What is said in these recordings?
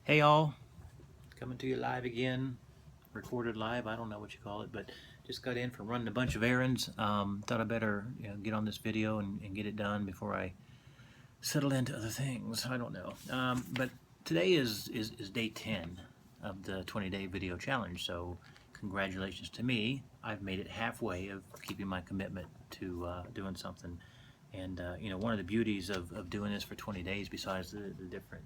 Hey all, coming to you live again, recorded live. I don't know what you call it, but just got in from running a bunch of errands. Thought I better get on this video and get it done before I settle into other things. I don't know. But today is day 10 of the 20-day video challenge. So congratulations to me. I've made it halfway of keeping my commitment to doing something. And one of the beauties of doing this for 20 days, besides the different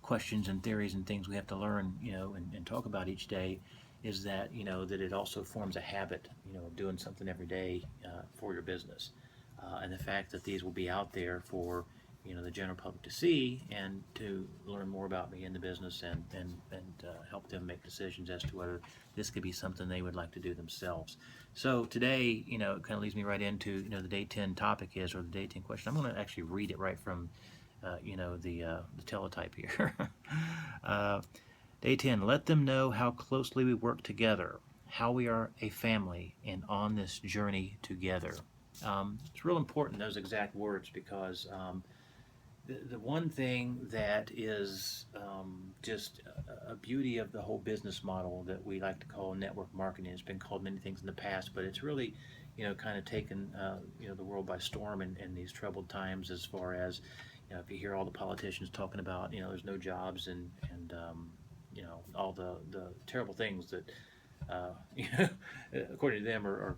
questions and theories and things we have to learn, and talk about each day, is that that it also forms a habit, of doing something every day for your business, and the fact that these will be out there for the general public to see and to learn more about me in the business and help them make decisions as to whether this could be something they would like to do themselves. So today, it kind of leads me right into the day 10 topic is, or the day 10 question. I'm going to actually read it right from the teletype here. uh, Day 10, let them know how closely we work together, how we are a family, and on this journey together. It's real important, those exact words, because the one thing that is just a beauty of the whole business model that we like to call network marketing. It's been called many things in the past, but it's really kind of taken the world by storm in these troubled times, as far as if you hear all the politicians talking about there's no jobs and all the terrible things that uh, according to them are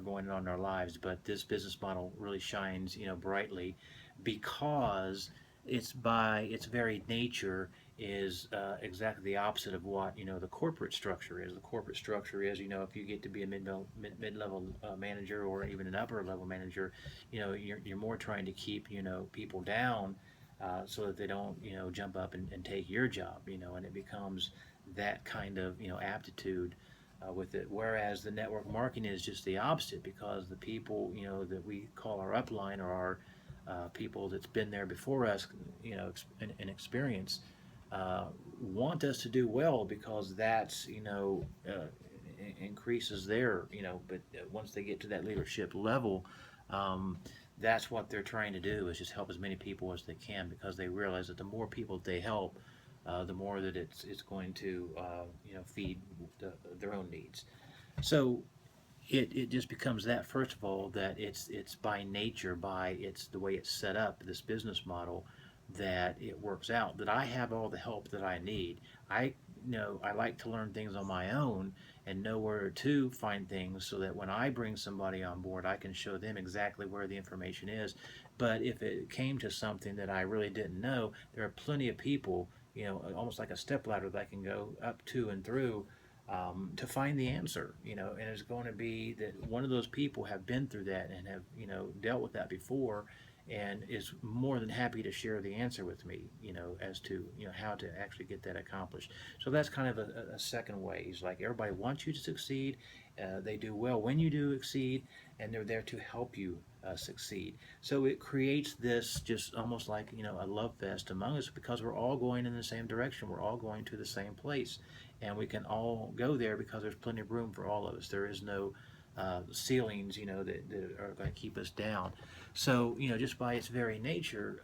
going on in our lives. But this business model really shines brightly, because it's by its very nature is exactly the opposite of what the corporate structure is. The corporate structure is, if you get to be a mid-level manager, or even an upper level manager, you're more trying to keep people down, so that they don't jump up and take your job, and it becomes that kind of aptitude with it. Whereas the network marketing is just the opposite, because the people that we call our upline, or our people that's been there before us, in experience, uh, want us to do well, because that's increases their But once they get to that leadership level, um, that's what they're trying to do, is just help as many people as they can, because they realize that the more people they help, the more that it's going to feed their own needs. So it just becomes that, first of all, that it's by nature, by it's the way it's set up, this business model, that it works out, that I have all the help that I need. I know I like to learn things on my own and know where to find things, so that when I bring somebody on board, I can show them exactly where the information is. But if it came to something that I really didn't know, there are plenty of people, almost like a stepladder, that I can go up to and through, to find the answer, and it's going to be that one of those people have been through that and have, dealt with that before, and is more than happy to share the answer with me, as to, how to actually get that accomplished. So that's kind of a second way. Is like, everybody wants you to succeed. They do well when you do exceed, and they're there to help you succeed. So it creates this, just almost like, a love fest among us, because we're all going in the same direction. We're all going to the same place, and we can all go there because there's plenty of room for all of us. There is no ceilings, that are going to keep us down. So, just by its very nature,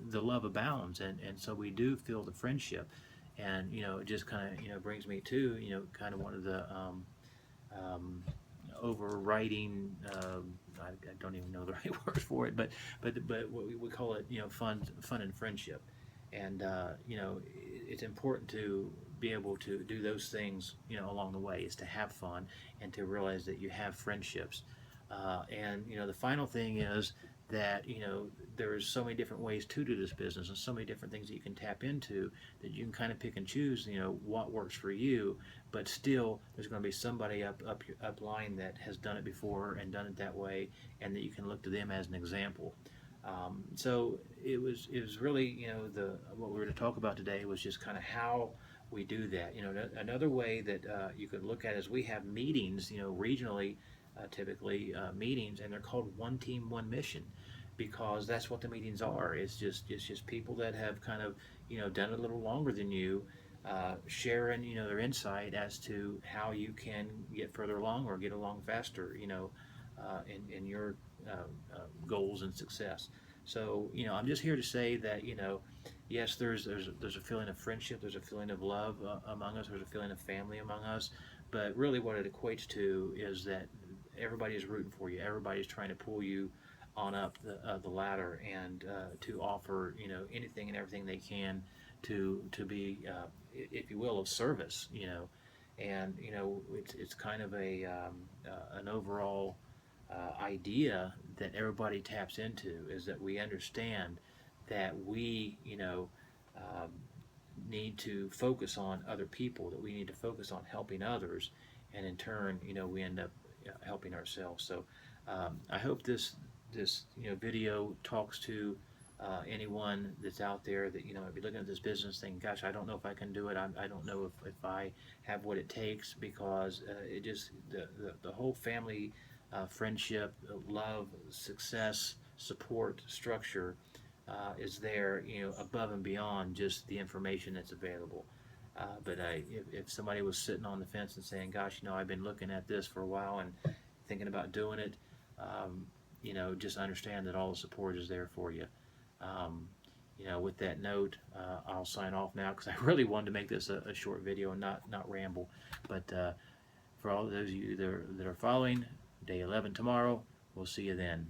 the love abounds, and so we do feel the friendship, and it just kind of brings me to kind of one of the um, overriding. I don't even know the right word for it, but what we call it, fun and friendship, and it's important to be able to do those things, along the way, is to have fun and to realize that you have friendships. And the final thing is that there's so many different ways to do this business, and so many different things that you can tap into, that you can kind of pick and choose what works for you. But still, there's going to be somebody up line that has done it before and done it that way, and that you can look to them as an example. So it was really, the what we were to talk about today was just kind of how we do that. Another way that you could look at is, we have meetings, regionally, typically meetings, and they're called One Team One Mission, because that's what the meetings are. It's just people that have kind of done it a little longer than you, sharing their insight as to how you can get further along, or get along faster, in your goals and success. So I'm just here to say that yes, there's a feeling of friendship, there's a feeling of love among us, there's a feeling of family among us, but really what it equates to is that everybody is rooting for you. Everybody's trying to pull you on up the ladder and to offer anything and everything they can to be, if you will, of service. And it's kind of an overall idea that everybody taps into is that we understand that we um, need to focus on other people, that we need to focus on helping others, and in turn, we end up helping ourselves. So I hope this video talks to anyone that's out there that might be looking at this business thinking, gosh, I don't know if I can do it. I don't know if I have what it takes, because it just the whole family friendship, love, success, support structure is there, above and beyond just the information that's available. But if somebody was sitting on the fence and saying, "Gosh, I've been looking at this for a while and thinking about doing it," just understand that all the support is there for you. Um, with that note, I'll sign off now because I really wanted to make this a short video and not ramble. But for all of those of you that are following, day 11 tomorrow. We'll see you then.